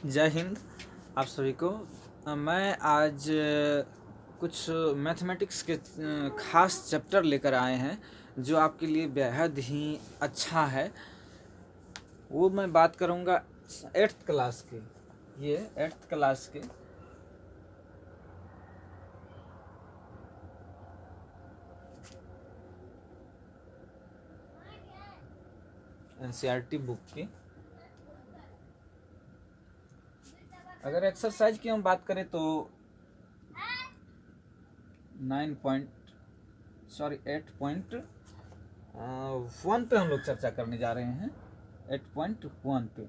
जय हिंद आप सभी को। मैं आज कुछ मैथमेटिक्स के खास चैप्टर लेकर आए हैं जो आपके लिए बेहद ही अच्छा है। वो मैं बात करूँगा 8th क्लास के। ये 8th क्लास के एनसीईआरटी बुक की। अगर एक्सरसाइज की हम बात करें तो 8.1 पे हम लोग चर्चा करने जा रहे हैं। 8.1 पे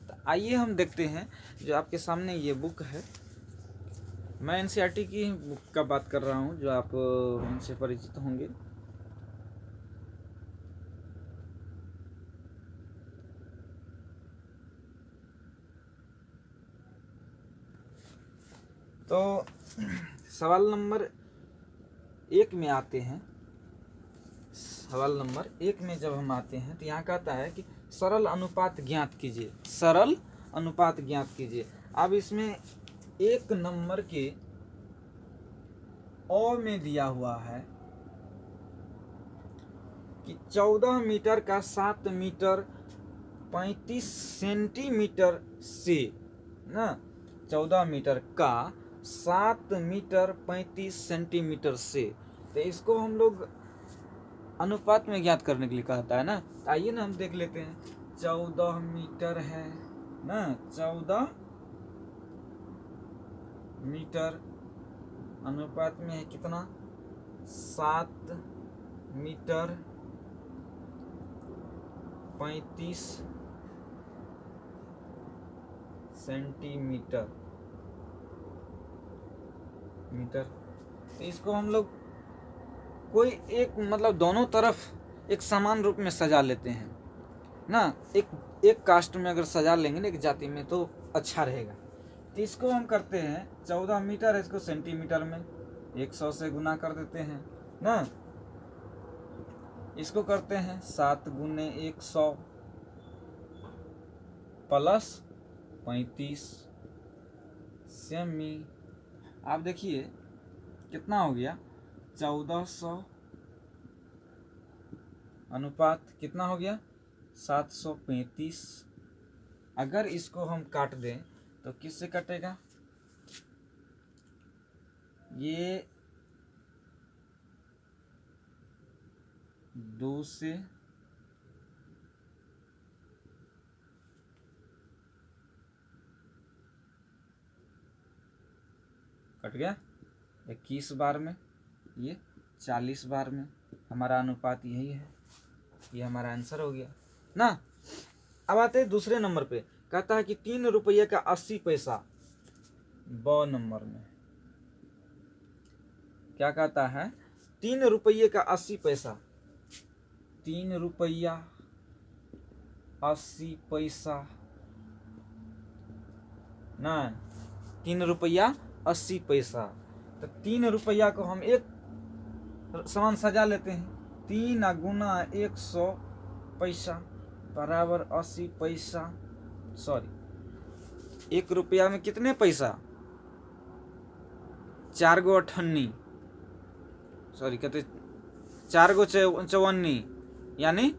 तो आइए हम देखते हैं। जो आपके सामने ये बुक है, मैं एनसीईआरटी की बुक का बात कर रहा हूँ जो आप उनसे परिचित होंगे। तो सवाल नंबर 1 में आते हैं। सवाल नंबर 1 में जब हम आते हैं तो यहाँ कहता है कि सरल अनुपात ज्ञात कीजिए। सरल अनुपात ज्ञात कीजिए। अब इसमें 1 नंबर के अ में दिया हुआ है कि 14 मीटर का 7 मीटर 35 सेंटीमीटर से ना, 14 मीटर का 7 मीटर 35 सेंटीमीटर से, तो इसको हम लोग अनुपात में ज्ञात करने के लिए कहता है ना। आइए ना हम देख लेते हैं। 14 मीटर है ना, 14 मीटर अनुपात में है कितना, 7 मीटर 35 सेंटीमीटर मीटर। तो इसको हम लोग कोई एक मतलब दोनों तरफ एक समान रूप में सजा लेते हैं ना। एक कास्ट में अगर सजा लेंगे ना, एक जाति में, तो अच्छा रहेगा। तो इसको हम करते हैं 14 मीटर है, इसको सेंटीमीटर में 100 से गुना कर देते हैं ना। इसको करते हैं 7 गुने 100 प्लस 35 सेमी। आप देखिए कितना हो गया, 1400 अनुपात कितना हो गया, 735। अगर इसको हम काट दें तो किससे कटेगा, ये 2 से कट गया 21 बार में, ये 40 बार में। हमारा अनुपात यही है, ये हमारा आंसर हो गया ना। अब आते हैं दूसरे नंबर पे। कहता है कि 3 रुपये का 80 पैसा। ब नंबर में क्या कहता है, 3 रुपये का 80 पैसा। 3 रुपया 80 पैसा ना, 3 रुपया 80 पैसा। तो 3 रुपया को हम एक समान सजा लेते हैं। 3 गुना 100 पैसा बराबर 80 पैसा। सॉरी, 1 रुपया में कितने पैसा, 4 गो 58, सॉरी कहते 4 गो 54, यानी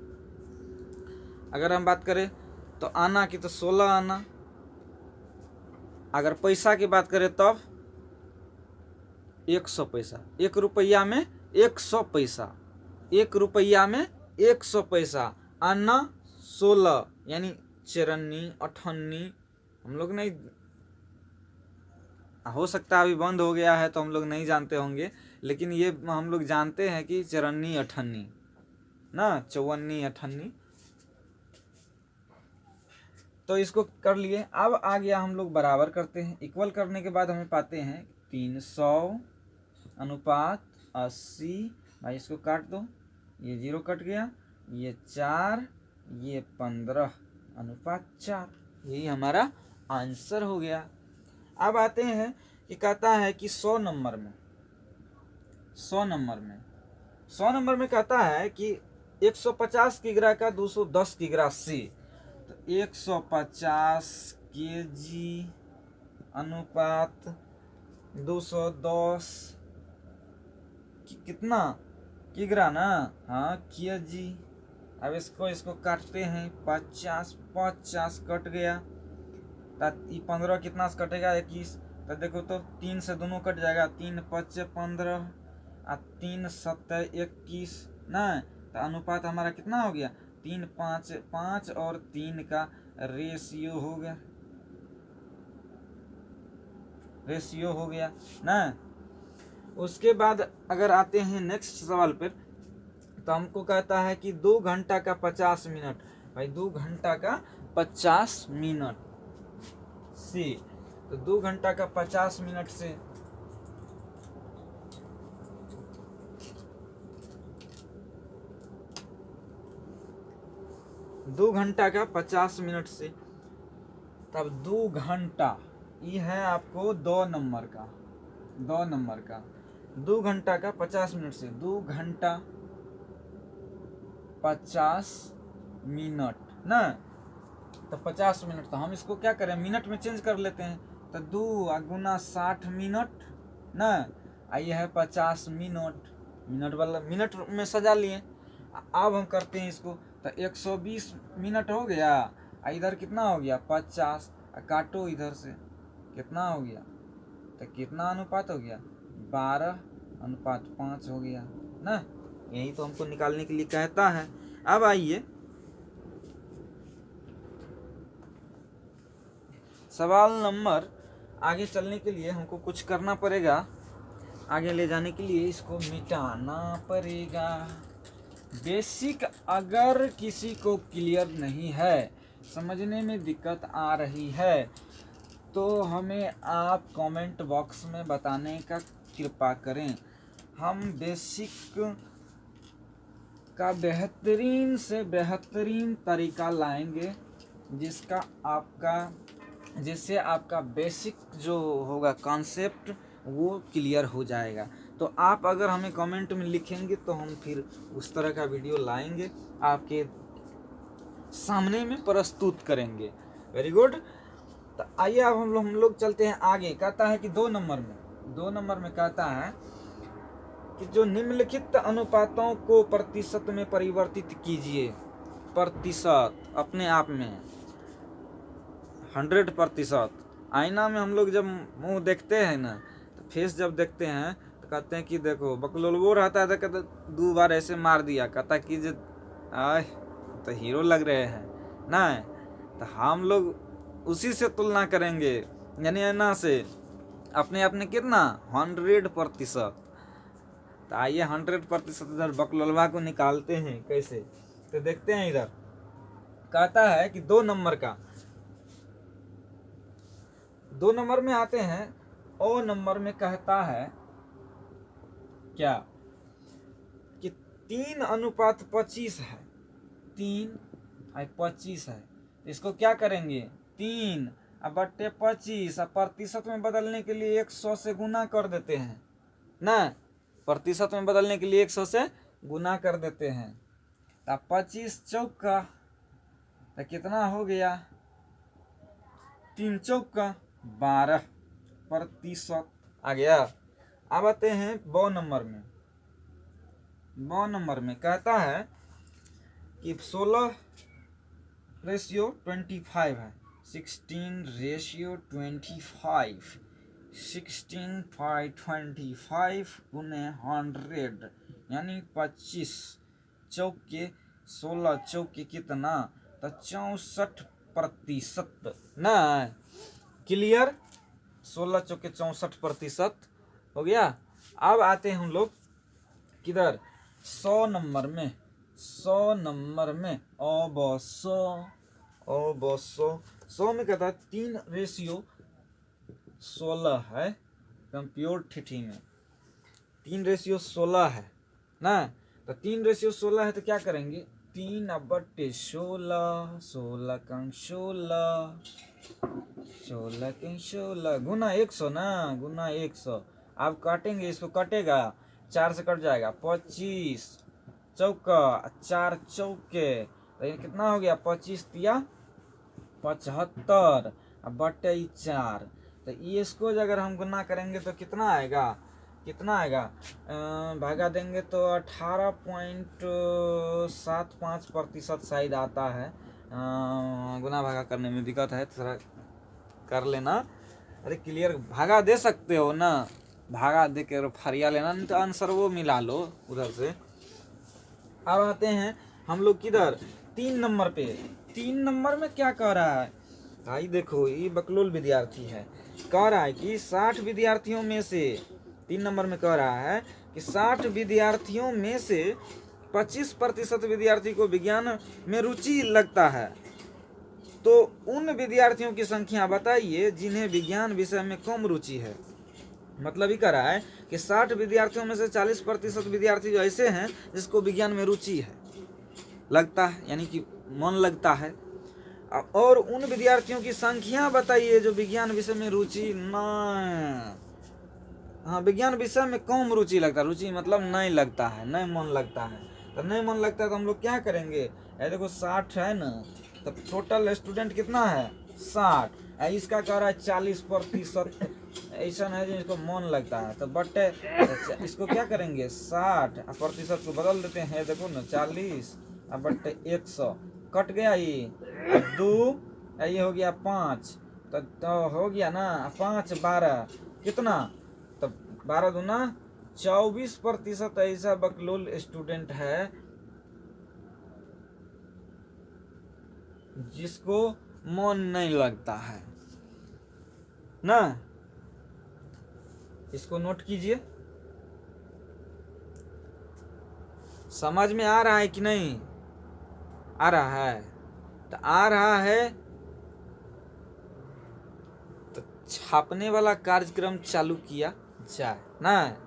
अगर हम बात करें तो आना की तो 16 आना। अगर पैसा की बात करें तब 100 पैसा। 1 रुपया में 100 पैसा, 1 रुपया में 100 पैसा। आना 16 यानी 54 58। हम लोग नहीं, हो सकता है अभी बंद हो गया है तो हम लोग नहीं जानते होंगे, लेकिन ये हम लोग जानते हैं कि 54 58 ना, 54 58। तो इसको कर लिए। अब आ गया, हम लोग बराबर करते हैं। इक्वल करने के बाद हमें पाते हैं 300 अनुपात 80। भाई इसको काट दो, ये 0 कट गया, ये 4, ये 15 अनुपात 4। यही हमारा आंसर हो गया। अब आते हैं कि कहता है कि 100 नंबर में, 100 नंबर में कहता है कि 150 किग्रा का 210 किग्रा से। तो 150 केजी अनुपात 210 कितना किग्रा ना, हाँ केजी। अब इसको काटते हैं, 50 कट गया, 15 कितना से कटेगा 21, तो देखो तो 3 से दोनों कट जाएगा, 3 5 15 और 3 7 21 ना, तो अनुपात हमारा कितना हो गया 3 5 5 और 3 का रेशियो हो गया ना। उसके बाद अगर आते हैं नेक्स्ट सवाल पर, तो हमको कहता है कि 2 घंटा का 50 मिनट, भाई 2 घंटा का 50 मिनट से, तो 2 घंटा का 50 मिनट से 2 घंटा का 50 मिनट से, तब 2 घंटा ये है आपको 2 नंबर का 2 घंटा का 50 मिनट से 2 घंटा 50 मिनट ना, तो 50 मिनट, तो हम इसको क्या करें मिनट में चेंज कर लेते हैं, तो 2 गुना 60 मिनट ना, ये है 50 मिनट वाला मिनट में सजा लिए। अब हम करते हैं इसको, तो 120 मिनट हो गया, इधर कितना हो गया 50, काटो इधर से कितना हो गया, तो कितना अनुपात हो गया 12:5 हो गया ना। यही तो हमको निकालने के लिए कहता है। अब आइए सवाल नंबर, आगे चलने के लिए हमको कुछ करना पड़ेगा, आगे ले जाने के लिए इसको मिटाना पड़ेगा। बेसिक अगर किसी को क्लियर नहीं है, समझने में दिक्कत आ रही है, तो हमें आप कमेंट बॉक्स में बताने का कृपा करें। हम बेसिक का बेहतरीन से बेहतरीन तरीका लाएंगे, जिससे आपका बेसिक जो होगा कॉन्सेप्ट वो क्लियर हो जाएगा। तो आप अगर हमें कमेंट में लिखेंगे तो हम फिर उस तरह का वीडियो लाएंगे, आपके सामने में प्रस्तुत करेंगे। Very good. तो आइए अब हम लोग चलते हैं आगे। कहता है कि 2 नंबर में कहता है कि जो निम्नलिखित अनुपातों को प्रतिशत में परिवर्तित कीजिए। प्रतिशत अपने आप में 100%। आईना में हम लोग जब मुंह देखते हैं ना, तो फेस जब देखते हैं तो कहते हैं कि देखो बकलोलवो रहता है, तो कहते 2 बार ऐसे मार दिया, कहता कि जो आए तो हीरो लग रहे हैं ना, तो हम लोग उसी से तुलना करेंगे, यानी ऐना से अपने कितना 100%। तो आइए 100% इधर बकलोलवा को निकालते हैं कैसे, तो देखते हैं। इधर कहता है कि 2 नंबर में आते हैं। ओ नंबर में कहता है क्या कि 3:25 है, 3:25 है, इसको क्या करेंगे 3/25, प्रतिशत में बदलने के लिए 100 से गुना कर देते हैं ना, प्रतिशत में बदलने के लिए 100 से गुना कर देते हैं। तो 25 चौका तो कितना हो गया, 3 चौका 12% आ गया। अब आते हैं 2 नंबर में। 2 नंबर में कहता है कि 16:25 है, 16:25, 16/25 गुने 100, यानी 25 चौके 16 चौके कितना, तो 64% ना। क्लियर, 16 चौके 64% हो गया। अब आते हैं हम लोग किधर 100 नंबर में। 100 नंबर में अब 100 में कहता है 3:16 है, कंप्यूटर ठिठी में 3:16 है ना। तो 3:16 है तो क्या करेंगे 3/16, 16 गुना 100 ना, गुना 100। आप काटेंगे, इसको कटेगा 4 से कट जाएगा, 25 चौका 4 चौके, तो ये कितना हो गया 25 तिया 75, अब बटे 4, तो इसको अगर हम गुना करेंगे तो कितना आएगा, भागा देंगे तो 18.75% शायद आता है। गुना भागा करने में दिक्कत है, थोड़ा कर लेना। अरे क्लियर भागा दे सकते हो ना, भागा दे के फरिया लेना, नहीं तो आंसर वो मिला लो उधर से। अब आते हैं हम लोग किधर, 3 नंबर पे। 3 नंबर में क्या कह रहा है भाई, देखो ये बकलोल विद्यार्थी है, कह रहा है कि 60 विद्यार्थियों में से, 3 नंबर में कह रहा है कि 60 विद्यार्थियों में से 25% विद्यार्थी को विज्ञान में रुचि लगता है, तो उन विद्यार्थियों की संख्या बताइए जिन्हें विज्ञान विषय में कम रुचि है। मतलब ये कह रहा है कि 60 विद्यार्थियों में से 40% विद्यार्थी जो ऐसे हैं जिसको विज्ञान में रुचि है, लगता है, यानी कि मन लगता है, और उन विद्यार्थियों की संख्या बताइए जो विज्ञान विषय में रुचि नहीं, हाँ विज्ञान विषय में कम रुचि लगता है, रुचि मतलब नहीं लगता है, नहीं मन लगता है। तो नहीं मन लगता है तो हम लोग क्या करेंगे, ये देखो 60 है ना, तो टोटल स्टूडेंट कितना है 60, इसका कह रहा है 40% ऐसा है जिसको मन लगता है, तो बटे इसको क्या करेंगे 60 प्रतिशत को बदल देते हैं, देखो ना 40 अब बटे 100 कट गया, ये 2 ये हो गया 5, तो हो गया ना 5 12 कितना, तो 12 दूना 24% ऐसा बकलोल स्टूडेंट है जिसको मन नहीं लगता है ना। इसको नोट कीजिए, समझ में आ रहा है कि नहीं आ रहा है, तो आ रहा है तो छापने वाला कार्यक्रम चालू किया जाए ना।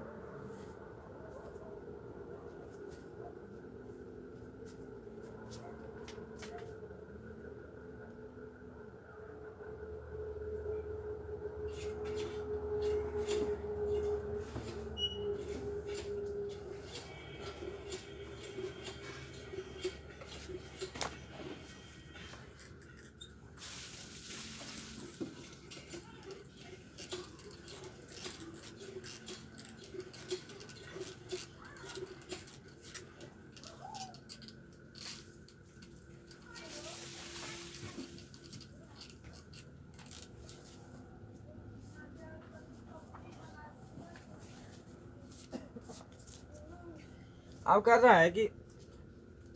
अब कर रहा है कि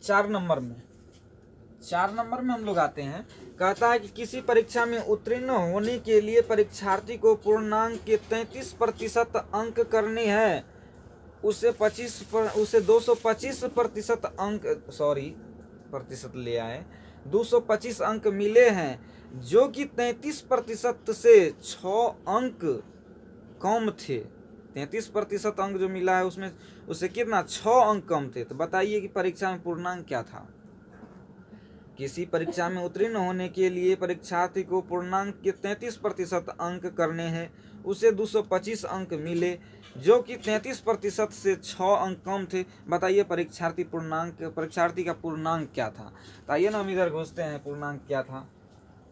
4 नंबर में हम लोग आते हैं, कहता है कि किसी परीक्षा में उत्तीर्ण होने के लिए परीक्षार्थी को पूर्णांक के 33% अंक करने हैं, उसे 225% अंक प्रतिशत ले आए, 225 अंक मिले हैं, जो कि 33% से 6 अंक कम थे। 33% अंक जो मिला है उसमें उससे कितना 6 अंक कम थे, तो बताइए कि परीक्षा में पूर्णांक क्या था। किसी परीक्षा में उत्तीर्ण होने के लिए परीक्षार्थी को पूर्णांक के 33% अंक करने हैं, उसे 225 अंक मिले, जो कि 33% से 6 अंक कम थे, बताइए परीक्षार्थी का पूर्णांक क्या था। तो आइए ना हम इधर घुसते हैं, पूर्णांक क्या था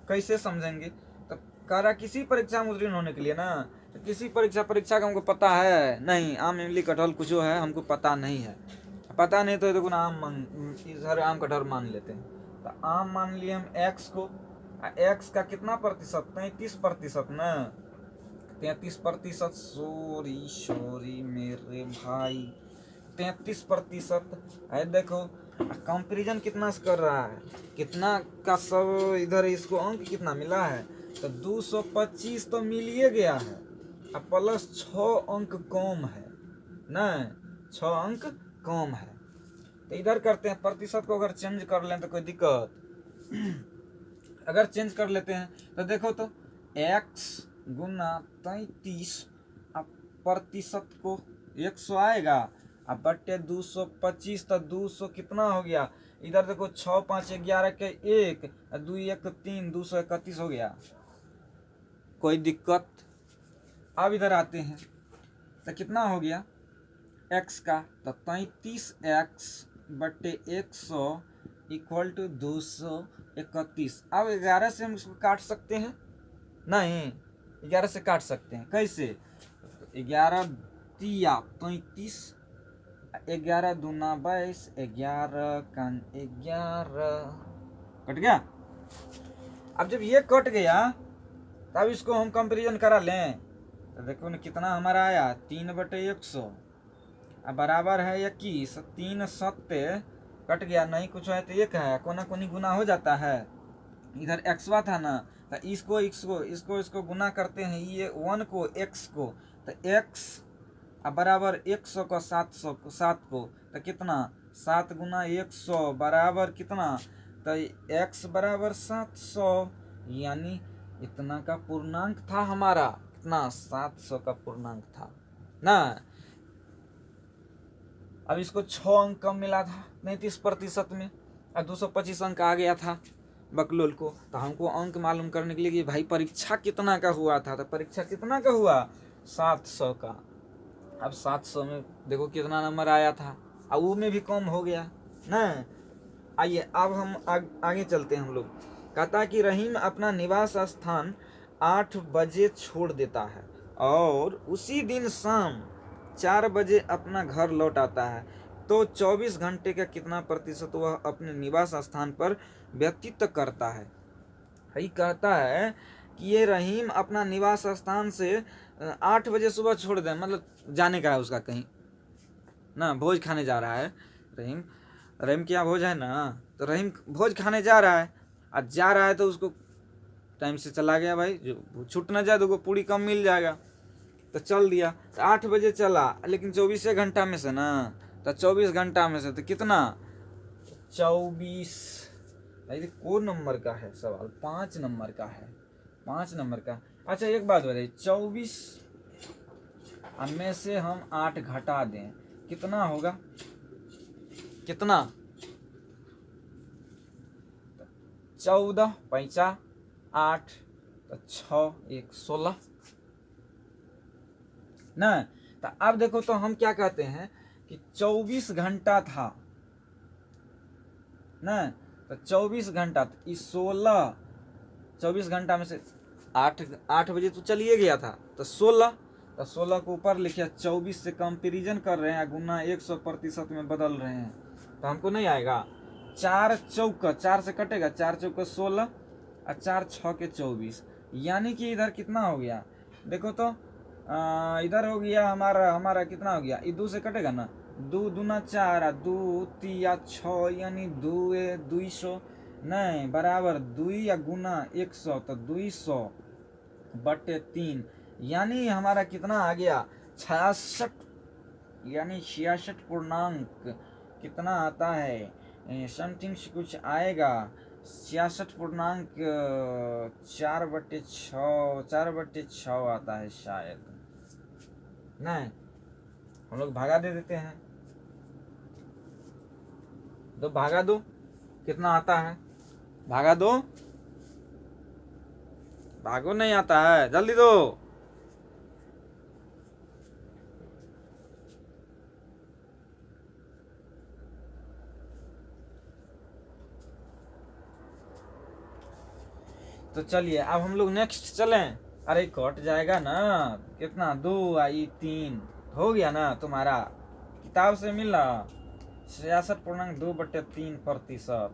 कैसे समझेंगे। तो कह रहा किसी परीक्षा में उत्तीर्ण होने के लिए ना, तो किसी परीक्षा का हमको पता है नहीं, आम इमली कटहल कुछ है हमको पता नहीं है, पता नहीं तो देखो ना आम कटहल मान लेते हैं, तो आम मान लिए हम x को, x का कितना प्रतिशत 33% ना, 33%, सॉरी मेरे भाई 33% है। देखो कंपैरिजन कितना से कर रहा है, कितना का सब इधर, इसको अंक कितना मिला है, तो 225 तो मिल ही गया है, अब प्लस 6 अंक कम है ना, 6 अंक कम है। तो इधर करते हैं, प्रतिशत को अगर चेंज कर लें तो कोई दिक्कत, अगर चेंज कर लेते हैं तो देखो तो x गुना 33, अब प्रतिशत को 100 आएगा, अब बटे 225, तो 200 कितना हो गया, इधर देखो 6 5 11 के 1 2 1 3 231 हो गया, कोई दिक्कत। अब इधर आते हैं तो कितना हो गया x का, तो 33x बटे 100 इक्वल टू 231। अब 11 से हम इसको काट सकते हैं, नहीं, 11 से काट सकते हैं। कैसे? 11 तिया 35, 11 दूना 22, 11 कान 11, कट गया। अब जब ये कट गया तब इसको हम कंपेरिजन करा लें तो देखो ना कितना हमारा आया, 3/100 अब बराबर है 21। 3 सत्य कट गया, नहीं कुछ है तो 1 है, कोना कोनी गुना हो जाता है। इधर एक्सवा था ना, तो इसको गुना करते हैं, ये 1 को x को, तो x अब बराबर 100 का 7 को, तो कितना 7 गुना 100 बराबर कितना, तो x बराबर 700, यानी इतना का पूर्णांक था हमारा, कितना 700 का पूर्णांक था ना। अब इसको 6 अंक कम मिला था 33% में, और 225 अंक आ गया था बकलोल को। तो हमको अंक मालूम करने के लिए कि भाई परीक्षा कितना का हुआ था, तो परीक्षा कितना का हुआ, 700 का। अब 700 में देखो कितना नंबर आया था, अब वो में भी कम हो गया ना। आइए अब हम आगे चलते हैं। हम लोग कहता है कि रहीम अपना निवास स्थान 8 बजे छोड़ देता है और उसी दिन शाम 4 बजे अपना घर लौट आता है, तो 24 घंटे का कितना प्रतिशत वह अपने निवास स्थान पर व्यतीत करता है। यही कहता है कि ये रहीम अपना निवास स्थान से 8 बजे सुबह छोड़ दे, मतलब जाने का है उसका कहीं ना, भोज खाने जा रहा है रहीम क्या भोज है ना, तो रहीम भोज खाने जा रहा है, आज जा रहा है तो उसको टाइम से चला गया भाई, जो छूट ना जाए तो पूरी कम मिल जाएगा, तो चल दिया। तो 8 बजे चला, लेकिन 24 घंटा में से ना, तो 24 घंटा में से तो कितना 24, कौन नंबर का है सवाल, 5 नंबर का है, 5 नंबर का। अच्छा एक बात बताइए, 24 में से हम 8 घटा दें कितना होगा, कितना 14 5 8, तो 6 1 16 ना। तो अब देखो तो हम क्या कहते हैं कि 24 घंटा था ना, तो 24 घंटा, तो 16 24 घंटा में से 8 बजे तो चलिए गया था, तो 16, तो 16 को ऊपर लिखे, 24 से कंपेरिजन कर रहे हैं, गुना 100% में बदल रहे हैं, तो हमको नहीं आएगा। 4 चौका 4 से कटेगा, 4 चौका 16 और 4 6 के 24, यानी कि इधर कितना हो गया देखो तो, इधर हो गया हमारा कितना हो गया, 2 से कटेगा ना, 2 दूना 4, 2 तिया 6, यानी 200 नहीं बराबर 2 या गुना 100, तो 200/3, यानी हमारा कितना आ गया 66, यानी 66 पूर्णांक कितना आता है, समथिंग कुछ आएगा 66 पूर्णांक 4/6 आता है शायद, नहीं हम लोग भागा दे देते हैं, तो भागा दो कितना आता है, भागा दो, भागो नहीं आता है, जल्दी दो। तो चलिए अब हम लोग नेक्स्ट चलें। अरे कट जाएगा ना, कितना 2 आई 3 हो गया ना तुम्हारा, किताब से मिला 66.2/3%।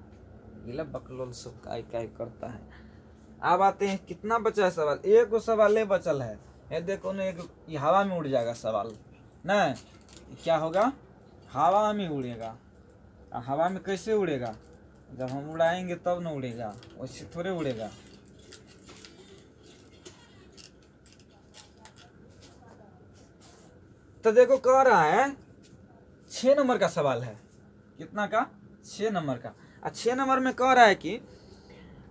ये बकलोल सब काय करता है। अब आते हैं कितना बचा है सवाल, एक को सवाल बचल है, ये देखो ना, एक ये हवा में उड़ जाएगा सवाल ना, क्या होगा हवा में उड़ेगा। हवा में कैसे उड़ेगा, जब हम उड़ाएंगे तब ना उड़ेगा, वैसे थोड़े उड़ेगा। तो देखो कह रहा है 6 नंबर का सवाल है, कितना का 6 नंबर का। 6 नंबर में कह रहा है कि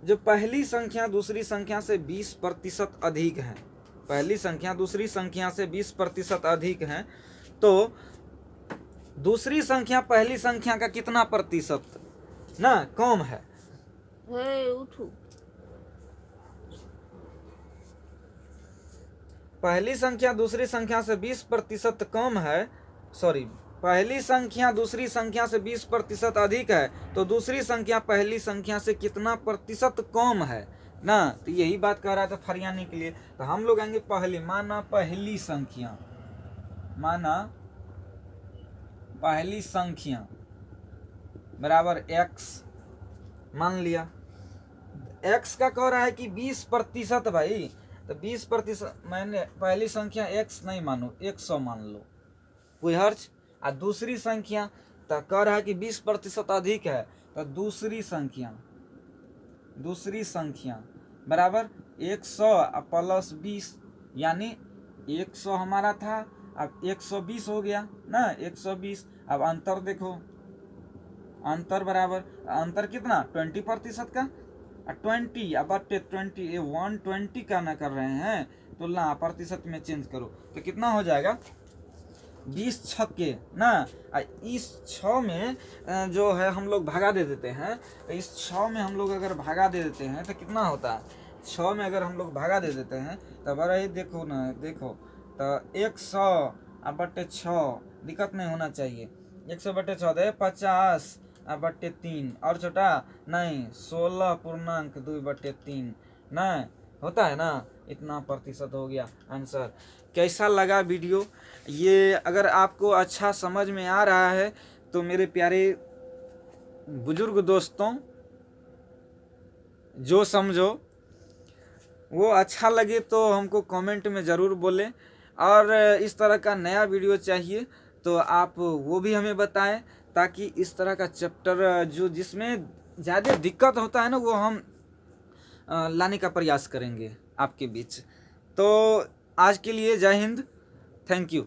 जो पहली संख्या दूसरी संख्या से 20% अधिक है, पहली संख्या दूसरी संख्या से 20% अधिक है, तो दूसरी संख्या पहली संख्या का कितना प्रतिशत ना कम है। पहली संख्या दूसरी संख्या से 20% कम है, सॉरी पहली संख्या दूसरी संख्या से 20% अधिक है, तो दूसरी संख्या पहली संख्या से कितना प्रतिशत कम है, ना। तो यही बात कह रहा था फरियाने के लिए। तो हम लोग आएंगे पहले, माना पहली संख्या, माना पहली संख्या बराबर x मान लिया। x का कह रहा है कि 20%। भाई तो 20%, मैंने पहली संख्या x नहीं मानो, 100 मान लो, कोई हर्ज। और दूसरी संख्या तो कह रहा है कि 20% अधिक है, तो दूसरी संख्या बराबर 100 प्लस 20, यानी 100 हमारा था, अब 120 हो गया ना, 120। अब अंतर देखो, अंतर बराबर, अंतर कितना 20% का, 20 अब 20, 120 का ना कर रहे हैं, तो ला प्रतिशत में चेंज करो तो कितना हो जाएगा, 20 छक्के ना। इस 6 में जो है हम लोग भागा दे देते हैं, तो इस 6 में हम लोग अगर भागा दे देते हैं तो कितना होता है, 6 में अगर हम लोग भागा दे देते हैं तो बड़ा ही देखो ना, देखो तो 100/6, दिक्कत नहीं होना चाहिए, 100/6 दे 50/3, और छोटा नहीं 16.2/3 नहीं होता है ना, इतना प्रतिशत हो गया आंसर। कैसा लगा वीडियो ये? अगर आपको अच्छा समझ में आ रहा है तो मेरे प्यारे बुजुर्ग दोस्तों, जो समझो वो अच्छा लगे तो हमको कमेंट में ज़रूर बोलें, और इस तरह का नया वीडियो चाहिए तो आप वो भी हमें बताएं, ताकि इस तरह का चैप्टर जो जिसमें ज़्यादा दिक्कत होता है ना, वो हम लाने का प्रयास करेंगे आपके बीच। तो आज के लिए जय हिंद, थैंक यू।